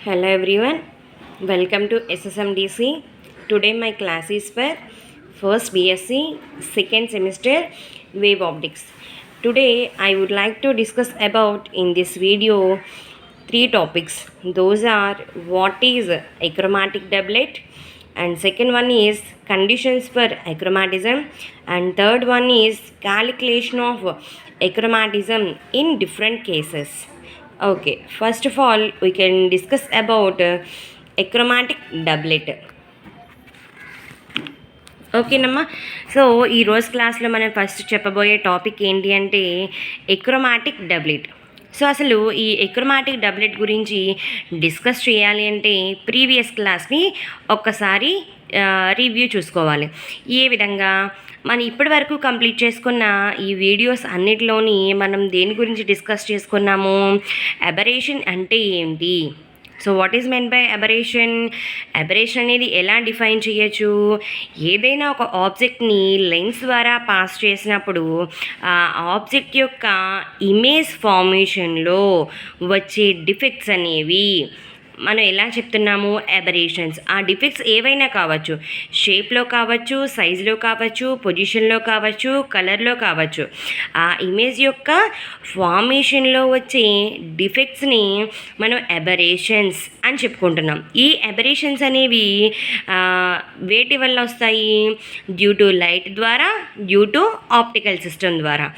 Hello everyone, welcome to SSMDC. Today my class is for first BSc second semester wave optics. Today I would like to discuss about in this video three topics. Those are what is achromatic doublet, and second one is conditions for achromatism, and third one is calculation of achromatism in different cases. Okay, first of all, we can discuss about achromatic doublet. ఓకేనమ్మా. So ఈరోజు క్లాస్లో మనం first చెప్పబోయే topic ఏంటి అంటే ఎక్రోమాటిక్ డబ్లెట్. So అసలు ఈ ఎక్రోమాటిక్ డబ్లెట్ గురించి డిస్కస్ చేయాలి అంటే ప్రీవియస్ క్లాస్ని ఒక్కసారి రివ్యూ చూసుకోవాలి. ఏ విధంగా మనం ఇప్పటి వరకు కంప్లీట్ చేసుకున్న ఈ వీడియోస్ అన్నిటిలోని మనం దేని గురించి డిస్కస్ చేసుకున్నాము, అబరేషన్ అంటే ఏంటి, so what is men by aberration, aberration అనేది ఎలా డిఫైన్ చేయొచ్చు, ఏదైనా ఒక ఆబ్జెక్ట్ని లెన్స్ ద్వారా పాస్ చేసినప్పుడు ఆ ఆబ్జెక్ట్ యొక్క ఇమేజ్ ఫార్మేషన్లో వచ్చే డిఫెక్ట్స్ అనేవి మనం ఎలా చెప్తున్నాము, అబరేషన్స్. ఆ డిఫెక్ట్స్ ఏవైనా కావచ్చు, షేప్లో కావచ్చు, సైజులో కావచ్చు, పొజిషన్లో కావచ్చు, కలర్లో కావచ్చు, ఆ ఇమేజ్ యొక్క ఫార్మేషన్లో వచ్చే డిఫెక్ట్స్ని మనం అబరేషన్స్ అని చెప్పుకుంటున్నాం. ఈ అబరేషన్స్ అనేవి వేటి వల్ల వస్తాయి, డ్యూ టు లైట్ ద్వారా, డ్యూ టు ఆప్టికల్ సిస్టమ్ ద్వారా.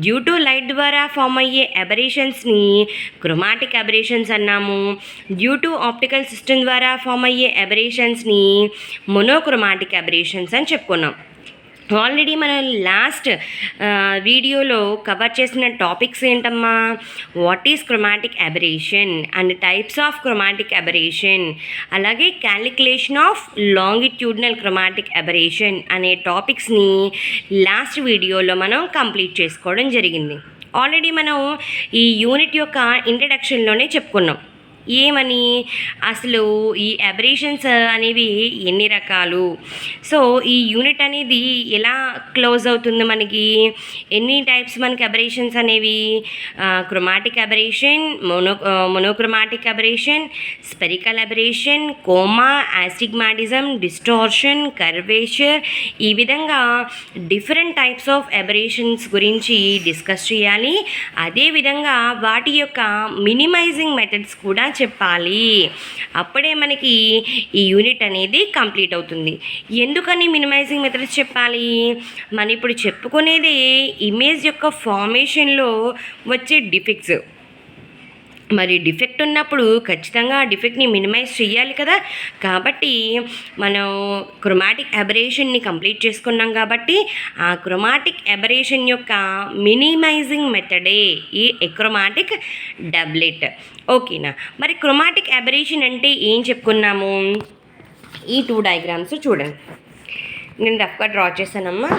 డ్యూ టు లైట్ ద్వారా ఫామ్ అయ్యే అబరేషన్స్ని క్రోమాటిక్ అబరేషన్స్ అన్నాము. డ్యూ టు ఆప్టికల్ సిస్టమ్ ద్వారా ఫామ్ అయ్యే అబరేషన్స్ని మోనోక్రోమాటిక్ అబరేషన్స్ అని చెప్పుకున్నాం. ఆల్రెడీ మనం లాస్ట్ వీడియోలో కవర్ చేసిన టాపిక్స్ ఏంటమ్మా, what is chromatic aberration and types of chromatic aberration, అలాగే calculation of longitudinal chromatic aberration అనే టాపిక్స్ని లాస్ట్ వీడియోలో మనం కంప్లీట్ చేసుకోవడం జరిగింది. ఆల్రెడీ మనం ఈ యూనిట్ యొక్క ఇంట్రడక్షన్లోనే చెప్పుకున్నాం. ఏమని, అసలు ఈ అబరేషన్స్ అనేవి ఎన్ని రకాలు, సో ఈ యూనిట్ అనేది ఎలా క్లోజ్ అవుతుంది, మనకి ఎన్ని టైప్స్ మనకి అబరేషన్స్ అనేవి, chromatic aberration, monochromatic aberration, spherical aberration, coma, astigmatism, distortion, curvature, ఈ విధంగా డిఫరెంట్ టైప్స్ ఆఫ్ అబరేషన్స్ గురించి డిస్కస్ చేయాలి. అదేవిధంగా వాటి యొక్క మినిమైజింగ్ మెథడ్స్ కూడా చెప్పాలి. అప్పుడే మనకి ఈ యూనిట్ అనేది కంప్లీట్ అవుతుంది. ఎందుకని మినిమైజింగ్ మెథడ్స్ చెప్పాలి, మనం ఇప్పుడు చెప్పుకునేది ఇమేజ్ యొక్క ఫార్మేషన్లో వచ్చే డిఫెక్ట్స్. మరి డిఫెక్ట్ ఉన్నప్పుడు ఖచ్చితంగా ఆ డిఫెక్ట్ని మినిమైజ్ చేయాలి కదా. కాబట్టి మనం క్రోమాటిక్ అబరేషన్ని కంప్లీట్ చేసుకున్నాం కాబట్టి ఆ క్రోమాటిక్ అబరేషన్ యొక్క మినిమైజింగ్ మెథడే ఈ ఎక్రోమాటిక్ డబ్లెట్. ఓకేనా. మరి క్రోమాటిక్ అబరేషన్ అంటే ఏం చెప్పుకున్నాము, ఈ టూ డయాగ్రామ్స్ చూడండి, నేను రఫ్గా డ్రా చేశానమ్మా.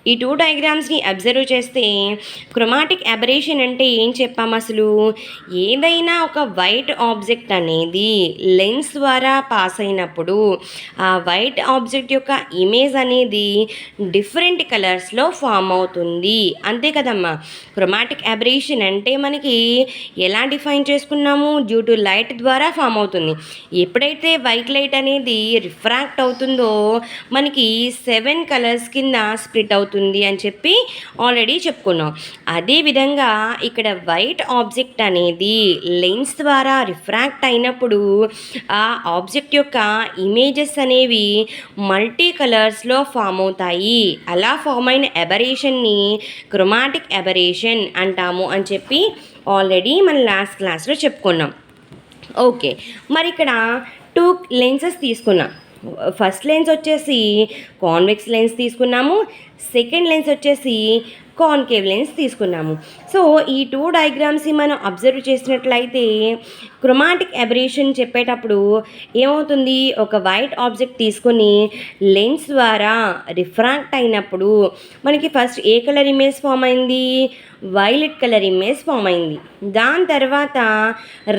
ఈ టూ డయాగ్రామ్స్ని అబ్జర్వ్ చేస్తే క్రోమాటిక్ అబరేషన్ అంటే ఏం చెప్పాము, అసలు ఏదైనా ఒక వైట్ ఆబ్జెక్ట్ అనేది లెన్స్ ద్వారా పాస్ అయినప్పుడు ఆ వైట్ ఆబ్జెక్ట్ యొక్క ఇమేజ్ అనేది డిఫరెంట్ కలర్స్లో ఫామ్ అవుతుంది, అంతే కదమ్మా. క్రోమాటిక్ అబరేషన్ అంటే మనకి ఎలా డిఫైన్ చేసుకున్నాము, డ్యూ టు లైట్ ద్వారా ఫామ్ అవుతుంది. ఎప్పుడైతే వైట్ లైట్ అనేది రిఫ్రాక్ట్ అవుతుందో మనకి 7 కలర్స్ కింద స్ప్లిట్ అవుతుంది అని చెప్పి ఆల్రెడీ చెప్పుకున్నాం. అదేవిధంగా ఇక్కడ వైట్ ఆబ్జెక్ట్ అనేది లెన్స్ ద్వారా రిఫ్రాక్ట్ అయినప్పుడు ఆ ఆబ్జెక్ట్ యొక్క ఇమేజెస్ అనేవి మల్టీ కలర్స్లో ఫామ్ అవుతాయి. అలా ఫామ్ అయిన అబరేషన్ని క్రోమాటిక్ అబరేషన్ అంటాము అని చెప్పి ఆల్రెడీ మనం లాస్ట్ క్లాస్లో చెప్పుకున్నాం. ఓకే, మరి ఇక్కడ 2 లెన్సెస్ తీసుకున్నాం. ఫస్ట్ లెన్స్ వచ్చేసి కాన్వెక్స్ లెన్స్ తీసుకున్నాము, సెకండ్ లెన్స్ వచ్చేసి కాన్కేవ్ లెన్స్ తీసుకున్నాము. సో ఈ 2 డయాగ్రామ్స్ని మనం అబ్జర్వ్ చేసినట్లయితే క్రోమాటిక్ అబరేషన్ చెప్పేటప్పుడు ఏమవుతుంది, ఒక వైట్ ఆబ్జెక్ట్ తీసుకొని లెన్స్ ద్వారా రిఫ్రాక్ట్ అయినప్పుడు మనకి ఫస్ట్ ఏ కలర్ ఇమేజ్ ఫామ్ అయింది, వైలెట్ కలర్ ఇమేజ్ ఫామ్ అయింది. దాని తర్వాత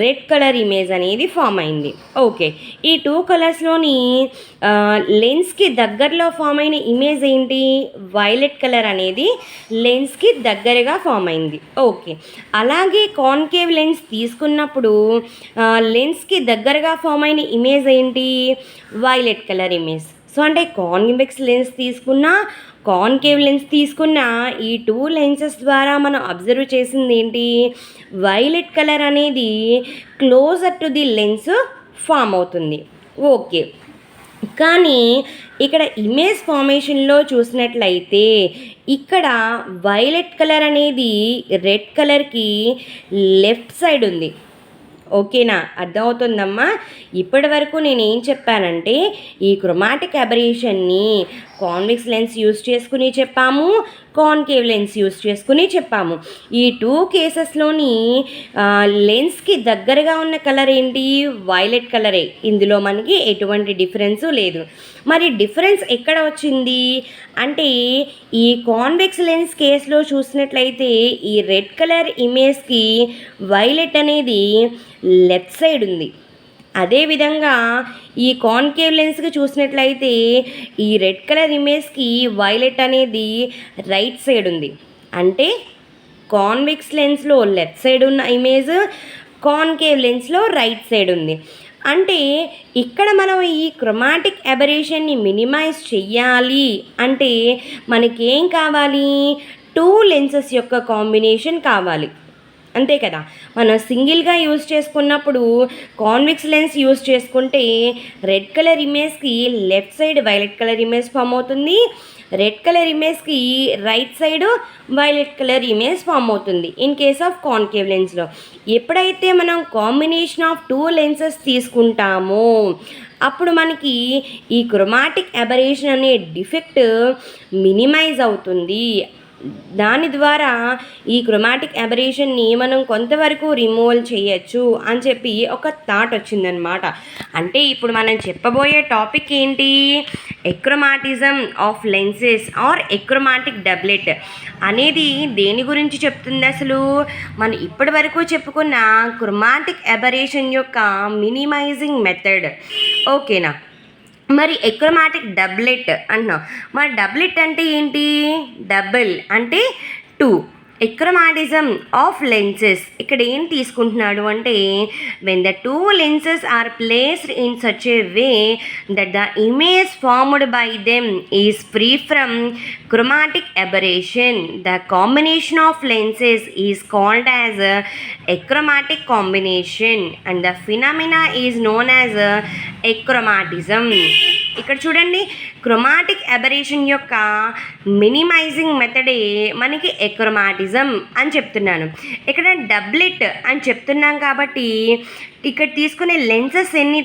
రెడ్ కలర్ ఇమేజ్ అనేది ఫామ్ అయింది. ఓకే, ఈ 2 కలర్స్లోని లెన్స్కి దగ్గరలో ఫామ్ అయిన ఇమేజ్ ఏంటి, వైలెట్ కలర్ అనేది లెన్స్కి దగ్గరగా ఫామ్ అయింది. ఓకే. అలాగే కాన్కేవ్ లెన్స్ తీసుకున్నప్పుడు లెన్స్‌కి దగ్గరగా ఫార్మ్ అయిన ఇమేజ్ ఏంటి? Violet colour image. సో, అంటే కాన్వెక్స్ లెన్స్ తీసుకున్నా, కాన్కేవ్ లెన్స్ తీసుకున్నా ఈ 2 లెన్సెస్ ద్వారా మనం అబ్జర్వ్ చేసిందేంటి? వైలెట్ కలర్ అనేది closer to the lens form అవుతుంది. ఓకే. కానీ ఇక్కడ ఇమేజ్ ఫార్మేషన్‌లో చూసినట్లయితే ఇక్కడ వైలెట్ కలర్ అనేది రెడ్ కలర్‌కి లెఫ్ట్ సైడ్ ఉంది. ఓకేనా? అర్థమవుతుందమ్మా? ఇప్పటివరకు నేనేం చెప్పానంటే ఈ క్రోమాటిక్ అబరేషన్ని కాన్వెక్స్ లెన్స్ యూజ్ చేసుకుని చెప్పాము, కాన్కేవ్ లెన్స్ యూజ్ చేసుకుని చెప్పాము. ఈ 2 కేసెస్‌లోని లెన్స్‌కి దగ్గరగా ఉన్న కలర్ ఏంటి? వైలెట్ కలరే. ఇందులో మనకి ఎటువంటి డిఫరెన్సు లేదు. మరి డిఫరెన్స్ ఎక్కడ వచ్చింది అంటే ఈ కాన్వెక్స్ లెన్స్ కేసులో చూసినట్లయితే ఈ రెడ్ కలర్ ఇమేజ్‌కి వైలెట్ అనేది లెఫ్ట్ సైడ్ ఉంది. అదేవిధంగా ఈ కాన్కేవ్ లెన్స్‌కి చూసినట్లయితే ఈ రెడ్ కలర్ ఇమేజ్‌కి వైలెట్ అనేది రైట్ సైడ్ ఉంది. అంటే కాన్వెక్స్ లెన్స్‌లో లెఫ్ట్ సైడ్ ఉన్న ఇమేజ్, కాన్కేవ్ లెన్స్‌లో రైట్ సైడ్ ఉంది. అంటే ఇక్కడ మనం ఈ క్రోమాటిక్ అబరేషన్ని మినిమైజ్ చెయ్యాలి అంటే మనకేం కావాలి? 2 లెన్సెస్ యొక్క కాంబినేషన్ కావాలి. అంతే కదా! మనం సింగిల్‌గా యూజ్ చేసుకున్నప్పుడు కాన్వెక్స్ లెన్స్ యూజ్ చేసుకుంటే రెడ్ కలర్ ఇమేజ్‌కి left side violet colour image form అవుతుంది. రెడ్ కలర్ ఇమేజ్‌కి right side violet colour image form అవుతుంది. ఇన్ కేస్ ఆఫ్ కాన్కేవ్ లెన్స్‌లో. ఎప్పుడైతే మనం కాంబినేషన్ ఆఫ్ 2 లెన్సెస్ తీసుకుంటామో అప్పుడు మనకి ఈ క్రోమాటిక్ అబరేషన్ అనే డిఫెక్ట్ మినిమైజ్ అవుతుంది. దాని ద్వారా ఈ క్రోమాటిక్ అబరేషన్ని మనం కొంతవరకు రిమూవల్ చేయొచ్చు అని చెప్పి ఒక థాట్ వచ్చిందనమాట. అంటే ఇప్పుడు మనం చెప్పబోయే టాపిక్ ఏంటి? ఎక్రోమాటిజం ఆఫ్ లెన్సెస్ ఆర్ ఎక్రోమాటిక్ డబ్లెట్ అనేది దేని గురించి చెప్తుంది అసలు? మనం ఇప్పటి వరకు చెప్పుకున్న క్రోమాటిక్ అబరేషన్ యొక్క మినిమైజింగ్ మెథడ్. ఓకేనా? మరి ఎక్రోమాటిక్ డబ్లెట్ అంటున్నాం. మరి డబ్లెట్ అంటే ఏంటి? డబుల్ అంటే 2. ఎక్రోమాటిజం ఆఫ్ లెన్సెస్ ఇక్కడ ఏం తీసుకుంటున్నాడు అంటే when the 2 lenses are placed in such a way that the image formed by them is free from chromatic aberration the combination of lenses is called as achromatic combination and the phenomena is known as achromatism. ఇక్కడ చూడండి, chromatic aberration యొక్క minimizing మెథడే మనకి achromatism అని చెప్తున్నాను. ఇక్కడ డబ్లెట్ అని చెప్తున్నాం కాబట్టి ఇక్కడ తీసుకునే లెన్సెస్ ఎన్ని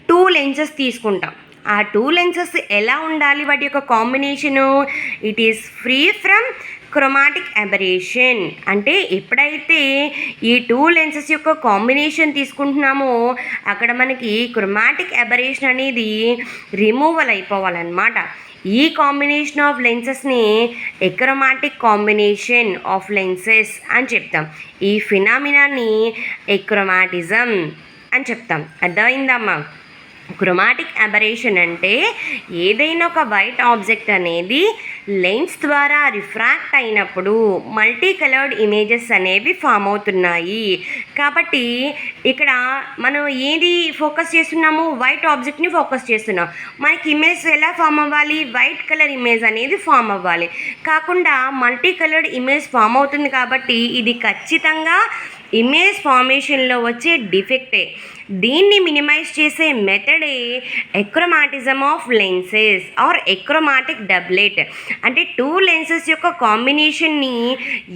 2 లెన్సెస్ తీసుకుంటాం. ఆ 2 లెన్సెస్ ఎలా ఉండాలి? వాటి యొక్క combination it is free from chromatic aberration. అంటే ఎప్పుడైతే ఈ 2 లెన్సెస్ యొక్క కాంబినేషన్ తీసుకుంటున్నామో అక్కడ మనకి క్రోమాటిక్ అబరేషన్ అనేది రిమూవల్ అయిపోవాలన్నమాట. ఈ కాంబినేషన్ ఆఫ్ లెన్సెస్ని ఎక్రోమాటిక్ కాంబినేషన్ ఆఫ్ లెన్సెస్ అని చెప్తాం. ఈ ఫినామినాని ఎక్రోమాటిజం అని చెప్తాం. అర్థమైందమ్మా? క్రోమాటిక్ అబరేషన్ అంటే ఏదైనా ఒక వైట్ ఆబ్జెక్ట్ అనేది లెన్స్ ద్వారా రిఫ్రాక్ట్ అయినప్పుడు మల్టీ కలర్డ్ ఇమేజెస్ అనేవి ఫామ్ అవుతున్నాయి. కాబట్టి ఇక్కడ మనం ఏది ఫోకస్ చేస్తున్నాము? వైట్ ఆబ్జెక్ట్ని ఫోకస్ చేస్తున్నాం. మనకి ఇమేజ్ ఎలా ఫామ్ అవ్వాలి? వైట్ కలర్ ఇమేజ్ అనేది ఫామ్ అవ్వాలి. కాకుండా మల్టీ కలర్డ్ ఇమేజ్ ఫామ్ అవుతుంది కాబట్టి ఇది ఖచ్చితంగా ఇమేజ్ ఫార్మేషన్లో వచ్చే డిఫెక్టే. దీన్ని మినిమైజ్ చేసే మెథడే ఎక్రోమాటిజం ఆఫ్ లెన్సెస్ ఆర్ ఎక్రోమాటిక్ డబ్లెట్. అంటే 2 లెన్సెస్ యొక్క కాంబినేషన్ని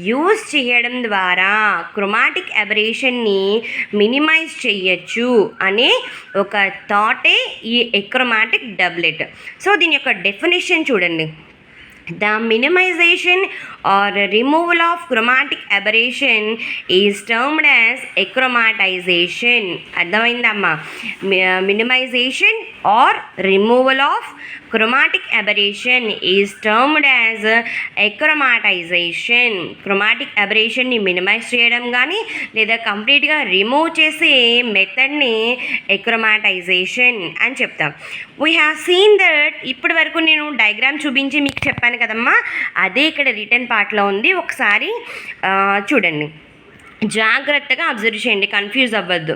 యూజ్ చేయడం ద్వారా క్రోమాటిక్ అబరేషన్ని మినిమైజ్ చేయొచ్చు అనే ఒక థాటే ఈ ఎక్రోమాటిక్ డబ్లెట్. సో దీని యొక్క డెఫినేషన్ చూడండి. The minimization or removal of chromatic aberration is termed as achromatization. అర్థమైందమ్మా? Minimization or removal of chromatic aberration is termed as achromatization. Chromatic అబరేషన్ని మినిమైజ్ చేయడం కానీ లేదా కంప్లీట్గా రిమూవ్ చేసే మెథడ్ని ఎక్రోమాటైజేషన్ అని చెప్తాం. We have seen that. ఇప్పటి వరకు నేను డయాగ్రామ్ చూపించి మీకు చెప్పాను కదమ్మా, అదే ఇక్కడ రిటర్న్ పార్ట్లో ఉంది. ఒకసారి చూడండి, జాగ్రత్తగా అబ్జర్వ్ చేయండి, కన్ఫ్యూజ్ అవ్వద్దు.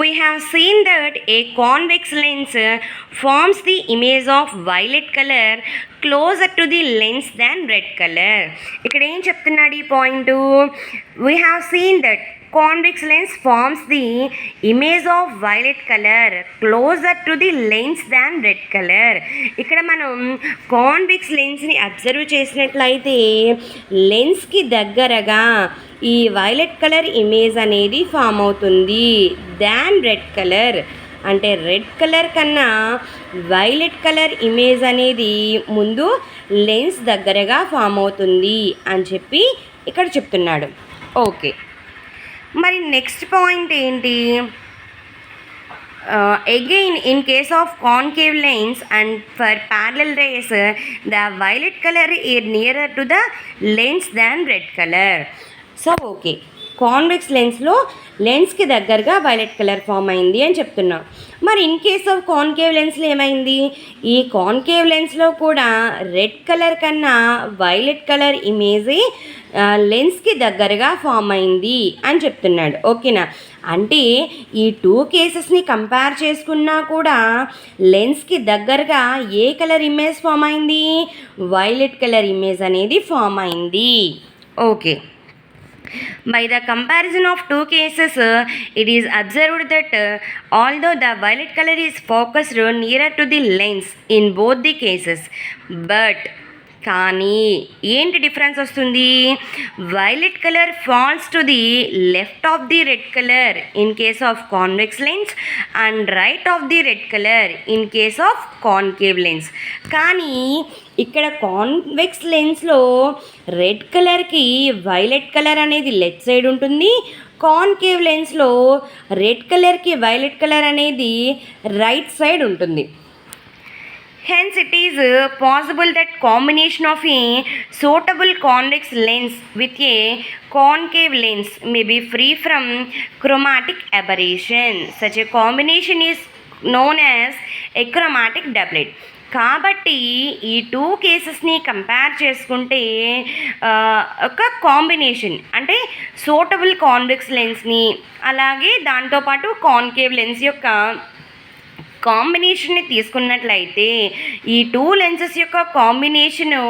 We have seen that a convex lens forms the image of violet colour closer to the lens than red colour. ఇక్కడ ఏం చెప్తున్నాడు ఈ point? We have seen that convex lens forms the image of violet color closer to the lens than red color. ఇక్కడ మనం convex లెన్స్ని observe చేసినట్లయితే లెన్స్కి దగ్గరగా ఈ violet colour image అనేది ఫామ్ అవుతుంది దాన్ రెడ్ కలర్. అంటే రెడ్ కలర్ కన్నా వైలెట్ కలర్ ఇమేజ్ అనేది ముందు లెన్స్ దగ్గరగా ఫామ్ అవుతుంది అని చెప్పి ఇక్కడ చెప్తున్నాడు. ఓకే, మరి నెక్స్ట్ పాయింట్ ఏంటి? Again in case of concave lens and for parallel rays the violet colour is nearer to the lens than red colour. So okay, convex లెన్స్లో లెన్స్కి దగ్గరగా వైలెట్ కలర్ ఫామ్ అయింది అని చెప్తున్నాం. మరి ఇన్ కేస్ ఆఫ్ కాన్కేవ్ లెన్స్లో ఏమైంది? ఈ కాన్కేవ్ లెన్స్లో కూడా రెడ్ కలర్ కన్నా వైలెట్ కలర్ ఇమేజే లెన్స్కి దగ్గరగా ఫామ్ అయింది అని చెప్తున్నాడు. ఓకేనా? అంటే ఈ టూ కేసెస్ని కంపేర్ చేసుకున్నా కూడా లెన్స్కి దగ్గరగా ఏ కలర్ ఇమేజ్ ఫామ్ అయింది? వైలెట్ కలర్ ఇమేజ్ అనేది ఫామ్ అయింది. Okay, by the comparison of two cases, it is observed that although the violet color is focused nearer to the lens in both the cases, but కానీ ఏంటి difference వస్తుంది? Violet colour falls to the left of the red colour in case of convex lens and right of the red colour in case of concave lens. కానీ ఇక్కడ convex లెన్స్లో red కలర్కి violet colour అనేది left side ఉంటుంది, concave లెన్స్లో red కలర్కి violet colour అనేది right side ఉంటుంది. Hence, it is possible that combination of a suitable convex lens with a concave lens may be free from chromatic aberration. Such a combination is known as achromatic doublet. కాబట్టి ఈ two కేసెస్ని compare చేసుకుంటే ఒక combination అంటే suitable convex లెన్స్ని అలాగే దాంతోపాటు concave lens యొక్క కాంబినేషన్ని తీసుకున్నట్లయితే ఈ టూ లెన్సెస్ యొక్క కాంబినేషను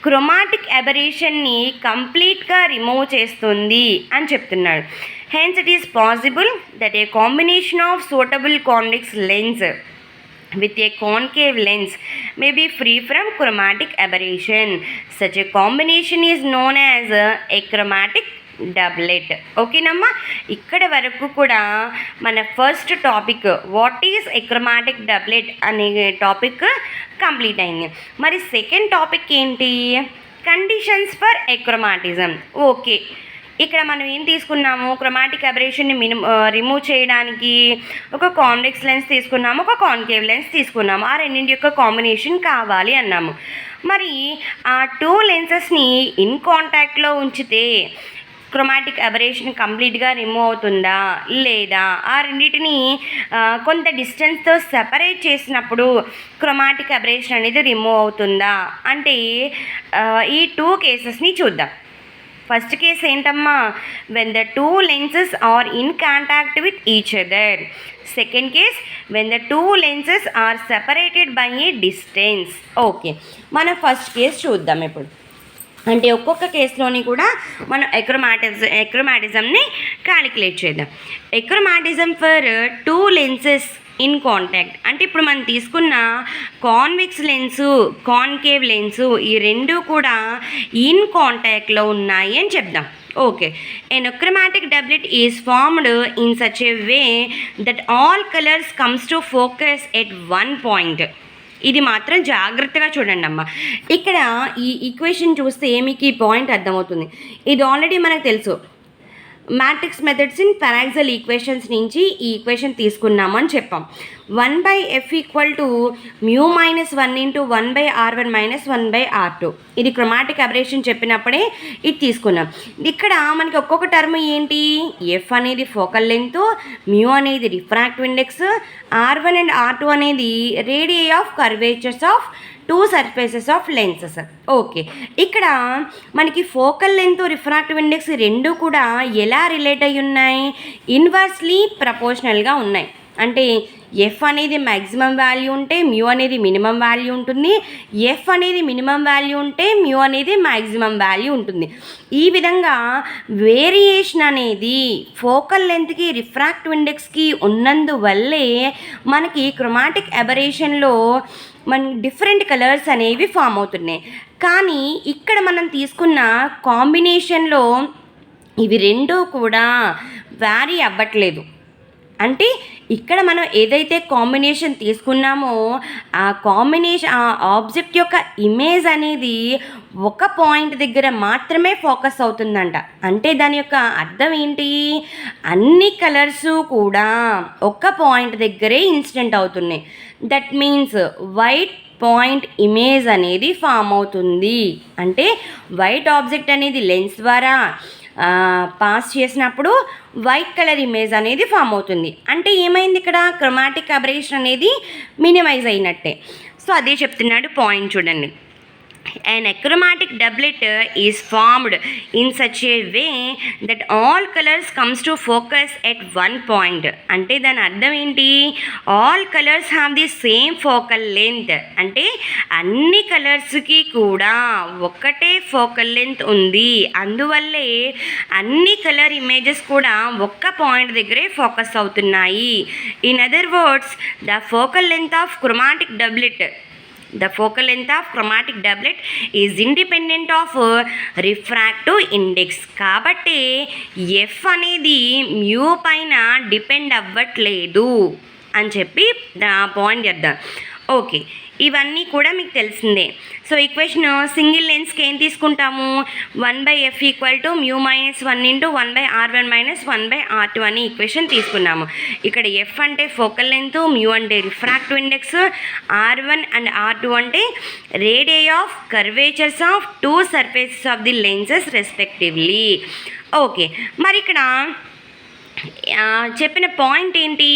క్రోమాటిక్ అబరేషన్ని కంప్లీట్గా రిమూవ్ చేస్తుంది అని చెప్తున్నాడు. Hence it is possible that A combination of suitable convex lens with a concave lens may be free from chromatic aberration. Such a combination is known as achromatic doublet. ఓకేనమ్మా, ఇక్కడ వరకు కూడా మన first topic what is achromatic doublet అనే topic complete అయింది. మరి second topic ఏంటి? Conditions for achromatism. Okay, ఇక్కడ మనం ఏం తీసుకున్నాము? క్రోమాటిక్ అబరేషన్ని రిమూవ్ చేయడానికి ఒక కాన్వెక్స్ లెన్స్ తీసుకున్నాము, ఒక కాన్కేవ్ లెన్స్ తీసుకున్నాము. ఆ రెండింటి యొక్క కాంబినేషన్ కావాలి అన్నాము. మరి ఆ టూ లెన్సెస్ని ఇన్ కాంటాక్ట్లో ఉంచితే క్రోమాటిక్ అబరేషన్ కంప్లీట్గా రిమూవ్ అవుతుందా లేదా? ఆ రెండింటిని కొంత డిస్టెన్స్తో సెపరేట్ చేసినప్పుడు క్రోమాటిక్ అబరేషన్ అనేది రిమూవ్ అవుతుందా అంటే ఈ టూ కేసెస్ని చూద్దాం. ఫస్ట్ కేస్ ఏంటమ్మా? When the two lenses are in contact with each other. Second case when the two lenses are separated by a distance. Okay, మన ఫస్ట్ కేస్ చూద్దాం ఇప్పుడు. అంటే ఒక్కొక్క కేసులోని కూడా మనం ఎక్రోమాటిజంని క్యాలిక్యులేట్ చేద్దాం. Achromatism for two lenses in contact అంటే ఇప్పుడు మనం తీసుకున్న కాన్వెక్స్ లెన్సు కాన్కేవ్ లెన్సు ఈ రెండు కూడా ఇన్ కాంటాక్ట్లో ఉన్నాయి అని చెప్దాం. Okay, an achromatic doublet is formed in such a way that all colors comes to focus at one point. ఇది మాత్రం జాగ్రత్తగా చూడండి అమ్మ. ఇక్కడ ఈ ఈక్వేషన్ చూస్తే మీకు ఈ పాయింట్ అర్థమవుతుంది. ఇది ఆల్రెడీ మనకు తెలుసు. మ్యాట్రిక్స్ మెథడ్స్ ఇన్ పారాక్సల్ ఈక్వేషన్స్ నుంచి ఈ ఈక్వేషన్ తీసుకున్నాము అని చెప్పాం. 1/f equal to mu minus 1 into 1/r1 minus 1/r2. ఇది క్రోమాటిక్ అబరేషన్ చెప్పినప్పుడే ఇది తీసుకున్నాం. ఇక్కడ మనకి ఒక్కొక్క టర్మ్ ఏంటి, ఎఫ్ అనేది ఫోకల్ లెంత్, మ్యూ అనేది refractive index, r1 and r2 అనేది radii of curvatures of two surfaces of lenses. Okay, ఇక్కడ మనకి ఫోకల్ లెంత్, రిఫ్రాక్టివ్ ఇండెక్స్ రెండు కూడా ఎలా రిలేట్ అయి ఉన్నాయి, ఇన్వర్స్లీ ప్రపోర్షనల్గా ఉన్నాయి. అంటే ఎఫ్ అనేది మ్యాక్సిమం వాల్యూ ఉంటే మ్యూ అనేది మినిమం వాల్యూ ఉంటుంది, ఎఫ్ అనేది మినిమం వాల్యూ ఉంటే మ్యూ అనేది మ్యాక్సిమం వాల్యూ ఉంటుంది. ఈ విధంగా వేరియేషన్ అనేది ఫోకల్ లెంత్కి రిఫ్రాక్టివ్ ఇండెక్స్కి ఉన్నందువల్లే మనకి క్రోమాటిక్ అబరేషన్లో డిఫరెంట్ కలర్స్ అనేవి ఫామ్ అవుతున్నాయి. కానీ ఇక్కడ మనం తీసుకున్న కాంబినేషన్లో ఇవి రెండూ కూడా వ్యారీ అవ్వట్లేదు. అంటే ఇక్కడ మనం ఏదైతే కాంబినేషన్ తీసుకున్నామో ఆ ఆబ్జెక్ట్ యొక్క ఇమేజ్ అనేది ఒక పాయింట్ దగ్గర మాత్రమే ఫోకస్ అవుతుందంట. అంటే దాని యొక్క అర్థం ఏంటి, అన్ని కలర్స్ కూడా ఒక పాయింట్ దగ్గరే ఇన్సిడెంట్ అవుతున్నాయి. That means white point image అనేది ఫామ్ అవుతుంది. అంటే వైట్ ఆబ్జెక్ట్ అనేది లెన్స్ ద్వారా పాస్ చేసినప్పుడు వైట్ కలర్ ఇమేజ్ అనేది ఫామ్ అవుతుంది. అంటే ఏమైంది, ఇక్కడ క్రోమాటిక్ అబరేషన్ అనేది మినిమైజ్ అయినట్టే. సో అదే చెప్తున్నాడు పాయింట్ చూడండి. An achromatic doublet is formed in such a way that all colors comes to focus at one point. అంటే దాని అర్థం ఏంటి, all colours have the same focal length. అంటే అన్ని కలర్స్కి కూడా ఒకటే ఫోకల్ లెంత్ ఉంది. అందువల్లే అన్ని కలర్ ఇమేజెస్ కూడా ఒక్క పాయింట్ దగ్గరే ఫోకస్ అవుతున్నాయి. In other words, the focal length of chromatic డబ్లెట్ is independent of refractive index. కాబట్టి ఎఫ్ అనేది మ్యూ పైన డిపెండ్ అవ్వట్లేదు అని చెప్పి పాయింట్ చేద్దాం. ఓకే, ఇవన్నీ కూడా మీకు తెలిసిందే. సో ఈక్వేషన్ సింగిల్ లెన్స్కి ఏం తీసుకుంటాము, 1/f equal to mu minus 1 into 1/r1 minus 1/r2 అని ఈక్వేషన్ తీసుకున్నాము. ఇక్కడ ఎఫ్ అంటే ఫోకల్ లెంత్, మ్యూ అంటే refractive index, r1 and r2 అంటే radii of curvatures of two surfaces of the lenses respectively. Okay, మరి ఇక్కడ చెప్పిన పాయింట్ ఏంటి,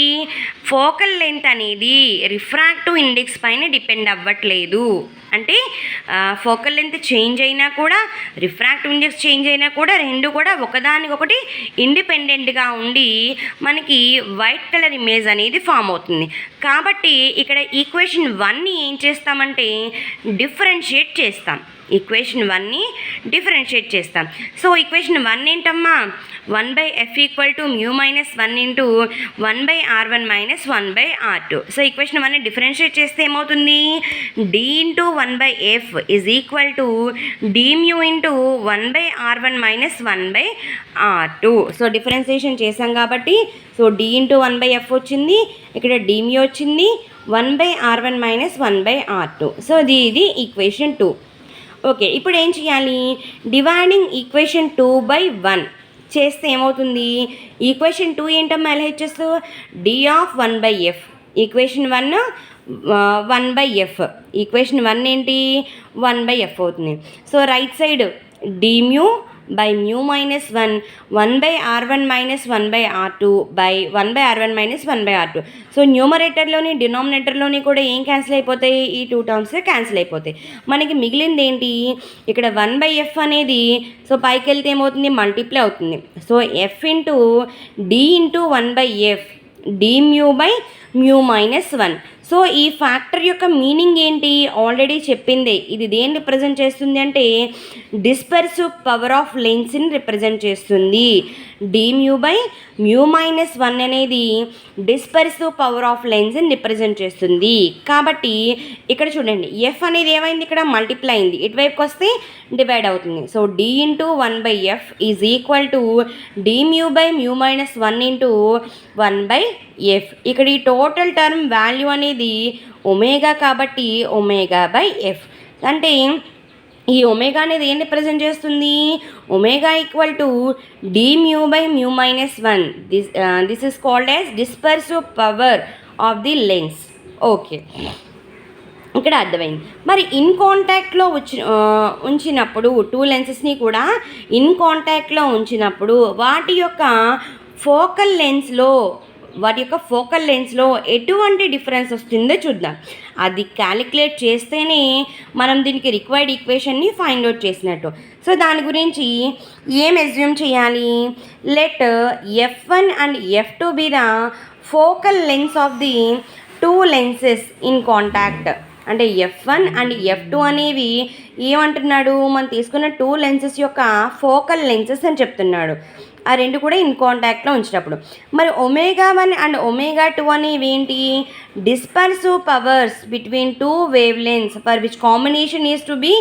ఫోకల్ లెంత్ అనేది రిఫ్రాక్టివ్ ఇండెక్స్ పైన డిపెండ్ అవ్వట్లేదు. అంటే ఫోకల్ లెంత్ చేంజ్ అయినా కూడా, రిఫ్రాక్టివ్ ఇండెక్స్ చేంజ్ అయినా కూడా రెండు కూడా ఒకదానికొకటి ఇండిపెండెంట్గా ఉండి మనకి వైట్ కలర్ ఇమేజ్ అనేది ఫామ్ అవుతుంది. కాబట్టి ఇక్కడ ఈక్వేషన్ 1ని ఏం చేస్తామంటే డిఫరెన్షియేట్ చేస్తాం. ఈక్వేషన్ 1ని డిఫరెన్షియేట్ చేస్తాం. సో ఈక్వేషన్ 1 ఏంటమ్మా, 1/f equal to mu minus 1 into 1/r1 minus 1/r2. So equation 1ని డిఫరెన్షియేట్ చేస్తే ఏమవుతుంది, d into 1/f is equal to d mu into 1/r1 minus 1/r2. So differentiation చేసాం కాబట్టి so d into 1/f వచ్చింది, ఇక్కడ d mu వచ్చింది, 1/r1 minus 1/r2. So ఇది equation 2. Okay, ఇప్పుడు ఏం చేయాలి, డివైడింగ్ ఈక్వేషన్ 2/1 చేస్తే ఏమవుతుంది, ఈక్వేషన్ 2 ఏంటమ్మా LHS, d of 1/f. Equation 1 1/f, equation 1 ఏంటి 1/f అవుతుంది. So right side d mu by mu minus 1, 1/r1 minus 1/r2 by 1/r1 minus 1/r2. So న్యూమరేటర్లోని డినామినేటర్లోని కూడా ఏం క్యాన్సిల్ అయిపోతాయి, ఈ 2 టర్మ్స్ క్యాన్సిల్ అయిపోతాయి. మనకి మిగిలింది ఏంటి, ఇక్కడ 1/f అనేది సో పైకి వెళ్తే ఏమవుతుంది, మల్టిప్లై అవుతుంది. So f into d into 1/f, d mu by mu minus 1. So ఈ ఫ్యాక్టర్ యొక్క మీనింగ్ ఏంటి, ఆల్రెడీ చెప్పిందే. ఇది దేన్ని రిప్రజెంట్ చేస్తుంది అంటే డిస్పర్సివ్ పవర్ ఆఫ్ లెన్స్ని రిప్రజెంట్ చేస్తుంది. d mu by mu minus 1 అనేది డిస్పర్సివ్ పవర్ ఆఫ్ లెన్స్ని రిప్రజెంట్ చేస్తుంది. కాబట్టి ఇక్కడ చూడండి, f అనేది ఏమైంది, ఇక్కడ మల్టిప్లై అయింది, ఇటువైపుకి వస్తే డివైడ్ అవుతుంది. So d into 1/f is equal to d mu by mu minus 1 into 1/f. ఇక్కడ ఈ టోటల్ టర్మ్ వాల్యూ అనేది ఒమేగా కాబట్టి ఒమేగా బై f. అంటే ఈ ఒమేగా అనేది ఏం రిప్రజెంట్ చేస్తుంది? Omega equal to d mu by mu minus 1. This is called as dispersive power of the lens. Okay, ఇక్కడ అర్థమైంది. మరి ఇన్ కాంటాక్ట్లో ఉంచినప్పుడు టూ లెన్సెస్ని కూడా ఇన్ కాంటాక్ట్లో ఉంచినప్పుడు వాటి యొక్క ఫోకల్ లెన్స్లో ఎటువంటి డిఫరెన్స్ వస్తుందో చూద్దాం. అది క్యాలిక్యులేట్ చేస్తేనే మనం దీనికి రిక్వైర్డ్ ఈక్వేషన్ని ఫైండ్ అవుట్ చేసినట్టు. సో దాని గురించి ఏం అజ్యూమ్ చేయాలి? Let F1 and F2 be the focal lens of the two lenses in contact. అంటే F1 అండ్ F2 అనేవి ఏమంటున్నాడు? మనం తీసుకున్న టూ లెన్సెస్ యొక్క ఫోకల్ లెన్సెస్ అని చెప్తున్నాడు. ఆ రెండు కూడా ఇన్ కాంటాక్ట్లో ఉంచినప్పుడు. మరి ఒమేగా 1 అండ్ ఒమేగా 2 అనేవి ఏంటి? Dispersive powers between two wave lens for which combination is to be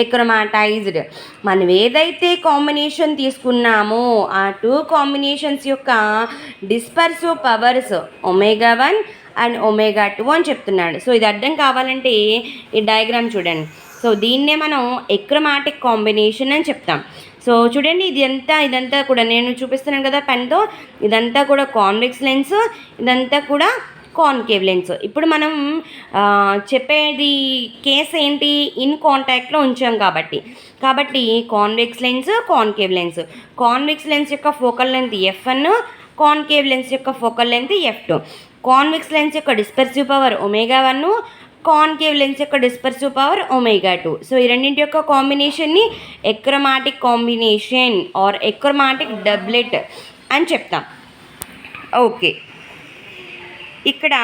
achromatized. మనం ఏదైతే కాంబినేషన్ తీసుకున్నామో ఆ టూ కాంబినేషన్స్ యొక్క dispersive powers omega 1 and omega 2 అని చెప్తున్నాడు. సో ఇది అర్థం కావాలంటే ఈ డయాగ్రామ్ చూడండి. సో దీన్నే మనం ఎక్రోమాటిక్ కాంబినేషన్ అని చెప్తాం. సో చూడండి, ఇదంతా కూడా నేను చూపిస్తున్నాను కదా పెన్తో, ఇదంతా కూడా కాన్వెక్స్ లెన్స్, ఇదంతా కూడా కాన్కేవ్ లెన్స్. ఇప్పుడు మనం చెప్పేది కేసు ఏంటి? ఇన్ కాంటాక్ట్లో ఉంచాం కాబట్టి convex lens, concave lens. Convex lens యొక్క focal length F1, concave lens యొక్క focal length F2. Convex lens యొక్క dispersive power omega 1, concave lens యొక్క డిస్పర్సివ్ పవర్ ఒమేగా 2. సో ఈ రెండింటి యొక్క కాంబినేషన్ని ఎక్రోమాటిక్ కాంబినేషన్ ఆర్ ఎక్రోమాటిక్ డబ్లెట్ అని చెప్తాం. ఓకే, ఇక్కడ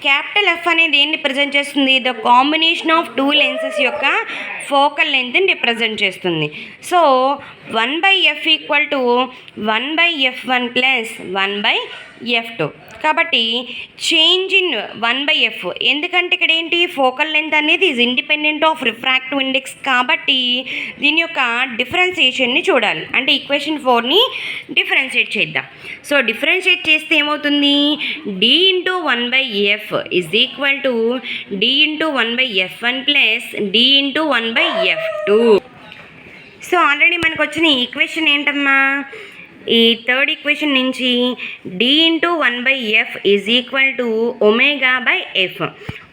క్యాపిటల్ F అనేది ఏం రిప్రజెంట్ చేస్తుంది? The combination of two lenses యొక్క ఫోకల్ లెంత్ని రిప్రజెంట్ చేస్తుంది. So 1/F equal to 1/F1 plus 1/F2. కాబట్టి చేంజ్ ఇన్ 1/F, ఎందుకంటే ఇక్కడ ఏంటి? ఫోకల్ లెంత్ అనేది is independent of refractive index కాబట్టి దీని యొక్క డిఫరెన్సియేషన్ని చూడాలి. అంటే ఈక్వేషన్ 4ని డిఫరెన్షియేట్ చేద్దాం. సో డిఫరెన్షియేట్ చేస్తే ఏమవుతుంది? D into 1/F is equal to D into 1/F1 plus D into 1/F2. So already మనకు వచ్చిన ఈక్వేషన్ ఏంటమ్మా? ఈ థర్డ్ ఈక్వేషన్ నుంచి D into 1/F is equal to ఒమేగా/F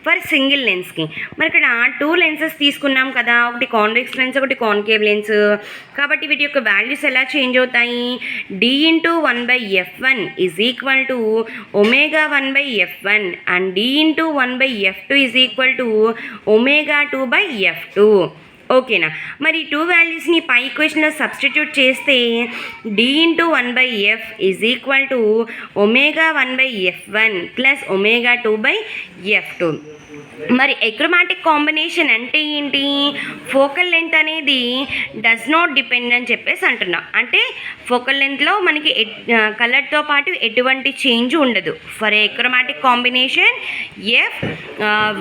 ఫర్ సింగిల్ లెన్స్కి. మరి ఇక్కడ టూ లెన్సెస్ తీసుకున్నాం కదా, ఒకటి కాన్వెక్స్ లెన్స్, ఒకటి కాన్కేవ్ లెన్స్. కాబట్టి వీటి యొక్క వాల్యూస్ ఎలా చేంజ్ అవుతాయి? D into 1/F1 is equal to omega 1/F1 and D into 1/F2 is equal to omega 2/F2. ఓకేనా? మరి టూ వాల్యూస్ని పై ఈక్వేషన్లో సబ్స్టిట్యూట్ చేస్తే D into 1/F is equal to omega 1/F1 plus omega 2/F2. మరి ఎక్రోమాటిక్ combination అంటే ఏంటి? Focal length అనేది డస్ నాట్ డిపెండ్ అని చెప్పేసి అంటున్నాం. అంటే ఫోకల్ లెంత్లో మనకి కలర్తో పాటు ఎటువంటి చేంజ్ ఉండదు. For achromatic combination F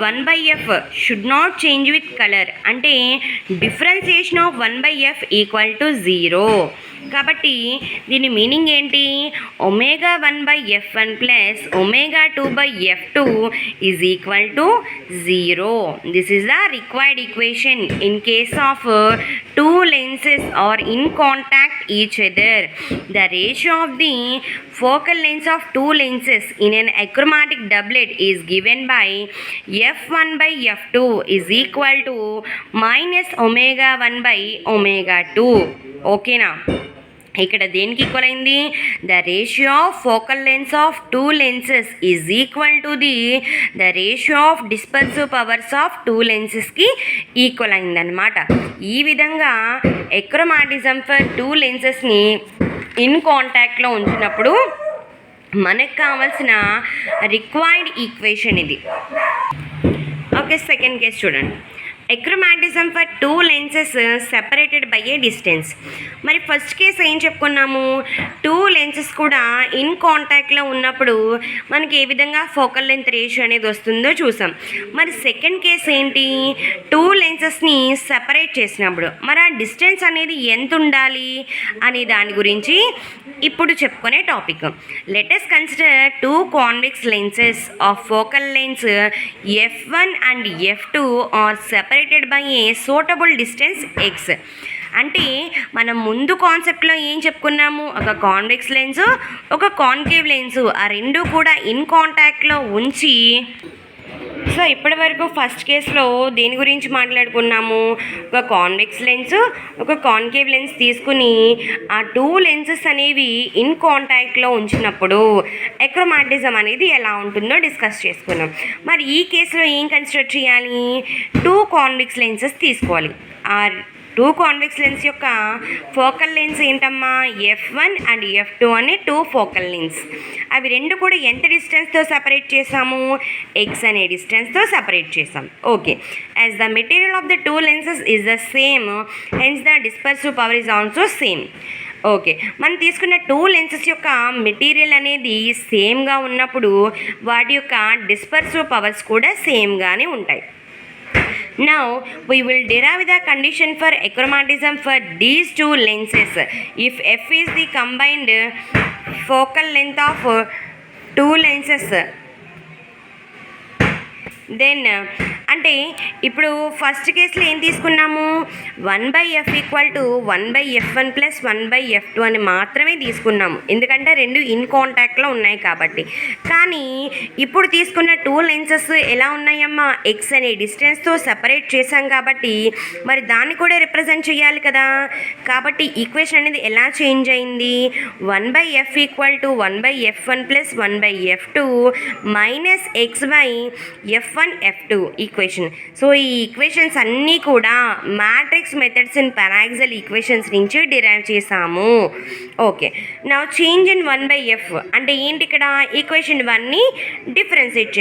1/F should not change with colour. అంటే differentiation of 1/F equal to 0. కాబట్టి దీని మీనింగ్ ఏంటి? Omega 1/F1 plus omega 2/F2 is equal to 0. This is the required equation in case of two lenses are in contact each other. The ratio of the focal lengths of two lenses in an achromatic doublet is given by F1/F2 is equal to minus omega 1/omega 2. Okay na? ఇక్కడ దేనికి equal అయింది? The ratio of focal lens of two lenses is equal to the ratio of dispersive powers of two లెన్సెస్కి equal అయిందనమాట. ఈ విధంగా achromatism for two లెన్సెస్ని in కాంటాక్ట్లో ఉంచినప్పుడు మనకు కావాల్సిన రిక్వైర్డ్ ఈక్వేషన్ ఇది. ఓకే, సెకండ్ కేస్ చూడండి. Achromatism for two lenses separated by a distance. మరి ఫస్ట్ కేసు ఏం చెప్పుకున్నాము? టూ లెన్సెస్ లెన్సెస్ కూడా ఇన్ కాంటాక్ట్లో ఉన్నప్పుడు మనకి ఏ విధంగా ఫోకల్ లెంత్ రేషియో అనేది వస్తుందో చూసాం. మరి సెకండ్ కేసు ఏంటి, టూ లెన్సెస్ని సెపరేట్ చేసినప్పుడు మరి ఆ డిస్టెన్స్ అనేది ఎంత ఉండాలి అనే దాని గురించి ఇప్పుడు చెప్పుకునే topic. Let us consider two convex lenses of focal length f1 and f2 are separated by a suitable distance x. అంటే మనం ముందు కాన్సెప్ట్లో ఏం చెప్పుకున్నాము, ఒక కాన్వెక్స్ లెన్స్ ఒక కాన్కేవ్ లెన్స్ ఆ రెండు కూడా ఇన్ కాంటాక్ట్లో ఉంచి, సో ఇప్పటి వరకు ఫస్ట్ కేసులో దేని గురించి మాట్లాడుకున్నాము, ఒక కాన్వెక్స్ లెన్స్ ఒక కాన్కేవ్ లెన్స్ తీసుకుని ఆ టూ లెన్సెస్ అనేవి ఇన్ కాంటాక్ట్లో ఉంచినప్పుడు ఎక్రోమాటిజం అనేది ఎలా ఉంటుందో డిస్కస్ చేసుకున్నాం. మరి ఈ కేసులో ఏం కన్సిడర్ చేయాలి, టూ కాన్వెక్స్ లెన్సెస్ తీసుకోవాలి. ఆ టూ కాన్వెక్స్ లెన్స్ యొక్క ఫోకల్ లెన్స్ ఏంటమ్మా, f1 అండ్ f2 అనే టూ ఫోకల్ లెన్స్. అవి రెండు కూడా ఎంత డిస్టెన్స్తో సపరేట్ చేసాము, x అనే డిస్టెన్స్తో సపరేట్ చేసాం. Okay, as the material of the two lenses is the same hence the dispersive power is also same. Okay, మనం తీసుకున్న టూ లెన్సెస్ యొక్క మెటీరియల్ అనేది సేమ్గా ఉన్నప్పుడు వాటి యొక్క డిస్పర్సివ్ పవర్స్ కూడా సేమ్గానే ఉంటాయి. Now we will derive the condition for achromatism for these two lenses. If f is the combined focal length of two lenses, then అంటే ఇప్పుడు ఫస్ట్ కేసులో ఏం తీసుకున్నాము, 1/f equal to 1/f1 plus 1/f2 అని మాత్రమే తీసుకున్నాము, ఎందుకంటే రెండు ఇన్ కాంటాక్ట్లో ఉన్నాయి కాబట్టి. కానీ ఇప్పుడు తీసుకున్న టూ లెన్సెస్ ఎలా ఉన్నాయమ్మా, ఎక్స్ అనే డిస్టెన్స్తో సెపరేట్ చేశాం కాబట్టి మరి దాన్ని కూడా రిప్రజెంట్ చేయాలి కదా. కాబట్టి ఈక్వేషన్ అనేది ఎలా చేంజ్ అయింది, 1/f equal to 1/f1 plus 1/f2 minus x/f1 f2 equation. So ఈ ఈక్వేషన్స్ అన్నీ కూడా మ్యాట్రిక్స్ మెథడ్స్ ఇన్ పారాక్సిల్ ఈక్వేషన్స్ నుంచి డిరైవ్ చేసాము. ఓకే, నా చేంజ్ ఇన్ 1/f అంటే ఏంటి, ఇక్కడ ఈక్వేషన్ 1ని డిఫరెన్షియేట్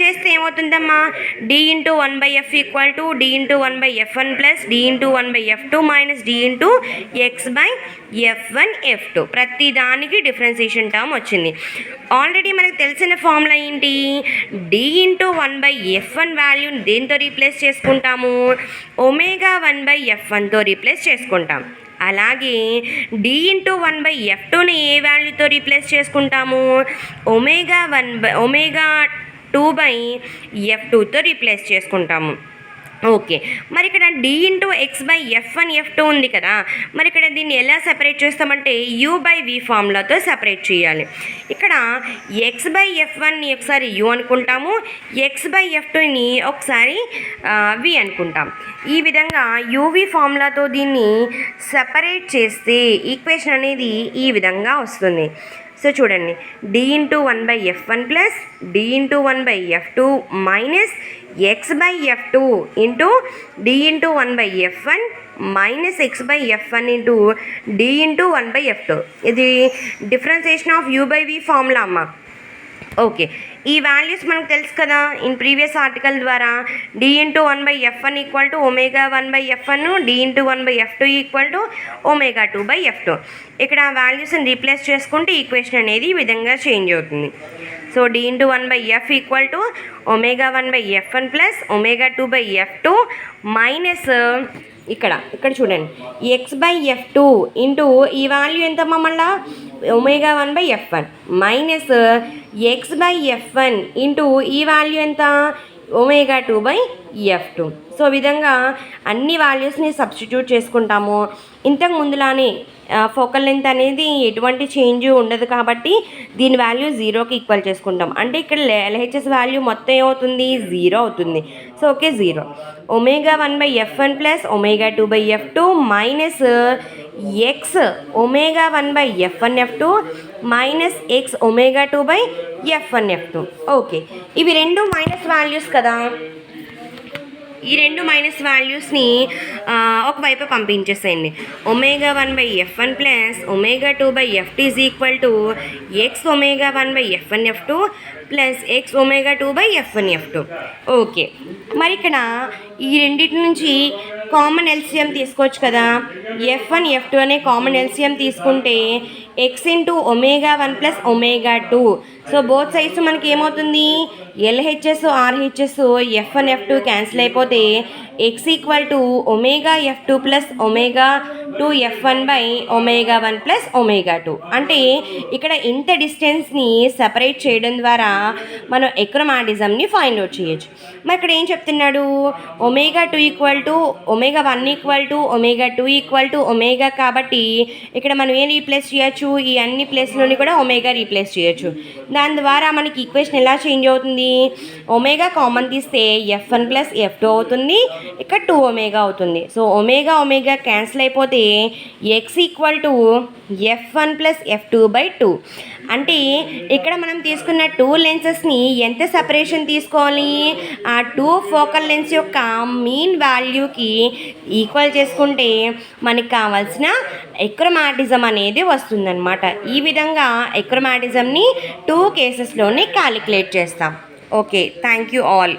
చేస్తే ఏమవుతుందమ్మా, d into 1/f equal to d into 1/f1 plus d into 1/f2 minus d into x/f1 f2. ప్రతి దానికి డిఫరెన్షియేషన్ టర్మ్ వచ్చింది. ఆల్రెడీ మనకు తెలిసిన ఫార్ములా ఏంటి, d ఇంటూ 1/f1 వాల్యూని దేంతో రీప్లేస్ చేసుకుంటాము, ω1/f1తో రీప్లేస్ చేసుకుంటాం. అలాగే d ఇంటూ 1/f2ని ఏ వాల్యూతో రీప్లేస్ చేసుకుంటాము, ω2/f2తో రీప్లేస్ చేసుకుంటాము. ఓకే, మరి ఇక్కడ d ఇంటూ x/f1 f2 ఉంది కదా, మరి ఇక్కడ దీన్ని ఎలా సెపరేట్ చేస్తామంటే u/v ఫార్ములాతో సెపరేట్ చేయాలి. ఇక్కడ x/f1ని ఒకసారి u అనుకుంటాము, x/f2ని ఒకసారి v అనుకుంటాం. ఈ విధంగా uv ఫార్ములాతో దీన్ని సెపరేట్ చేస్తే ఈక్వేషన్ అనేది ఈ విధంగా వస్తుంది. సో చూడండి, d into 1/f1 plus d into 1/f2 minus x/f2 into d into 1/f1 minus x/f1 into d into 1/f2. ఇది డిఫరెన్సియేషన్ ఆఫ్ u/v ఫార్ములా అమ్మ. ఓకే, ఈ వాల్యూస్ మనకు తెలుసు కదా ఇన్ ప్రీవియస్ ఆర్టికల్ ద్వారా, d into 1/f1 equal to ω1/f1, d into 1/f2 equal to ω2/f2. ఇక్కడ ఆ వాల్యూస్ని రీప్లేస్ చేసుకుంటే ఈక్వేషన్ అనేది ఈ విధంగా చేంజ్ అవుతుంది. So d into 1/f equal to ω1/f1 plus ω2/f2 minus ఇక్కడ చూడండి x/f2 ఇంటూ ఈ వాల్యూ ఎంతమ్మా, మళ్ళా ω1/f1 మైనస్ x/f1 ఇంటూ ఈ వాల్యూ ఎంత, ω2/f2. సో విధంగా అన్ని వాల్యూస్ని సబ్స్టిట్యూట్ చేసుకుంటాము. ఇంతకు ముందులానే ఫోకల్ లెంత్ అనేది ఎటువంటి చేంజ్ ఉండదు కాబట్టి దీని వాల్యూ 0కి ఈక్వల్ చేసుకుంటాం. అంటే ఇక్కడ LHS వాల్యూ మొత్తం ఏమవుతుంది, 0 అవుతుంది. So okay, 0 ω1/f1 plus ω2/f2 minus x ω1/f1f2 minus x ω2/f1f2. Okay, ఇవి రెండు మైనస్ వాల్యూస్ కదా, ఈ రెండు మైనస్ వాల్యూస్ని ఒకవైపు పంపించేసేయండి. ω1/f1 plus ω2/f2 is equal to x ω1/f1f2 plus x ω2/f1f2. Okay, మరి ఇక్కడ ఈ రెండింటి నుంచి కామన్ ఎల్సిఎం తీసుకోవచ్చు కదా. F1 F2 అనే కామన్ ఎల్సిఎం తీసుకుంటే x into ω1 plus ω2. So both sides మనకి ఏమవుతుంది, LHS RHS F1 F2 cancel అయిపోతే x equal to ω/F2 plus ω2 F1 by ω1 plus ω2. అంటే ఇక్కడ ఇంత డిస్టెన్స్ని సపరేట్ చేయడం ద్వారా మనం ఎక్రోమాటిజంని ఫైండ్ అవుట్ చేయొచ్చు. మరి ఇక్కడ ఏం చెప్తున్నాడు, ω2 equal to ω1 equal to ω2 equal to ω కాబట్టి ఇక్కడ మనం ఏం రీప్లేస్ చేయొచ్చు, ఈ అన్ని ప్లేస్లోని కూడా ఒమేగా రీప్లేస్ చేయొచ్చు. దాని ద్వారా మనకి ఈక్వేషన్ ఎలా చేంజ్ అవుతుంది, ఒమేగా కామన్ తీస్తే F1 ప్లస్ F2 అవుతుంది, ఇక్కడ 2ω అవుతుంది. సో ఒమేగా క్యాన్సిల్ అయిపోతే x equal to F1 plus F2 by 2. అంటే ఇక్కడ మనం తీసుకున్న 2 లెన్సెస్ని ఎంత సపరేషన్ తీసుకోవాలి, ఆ 2 ఫోకల్ లెన్స్ యొక్క మీన్ వాల్యూకి ఈక్వల్ చేసుకుంటే మనకి కావాల్సిన ఎక్రోమాటిజం అనేది వస్తుందన్నమాట. ఈ విధంగా ఎక్రోమాటిజంని 2 కేసెస్లోనే క్యాలిక్యులేట్ చేస్తాం. Okay, thank you all.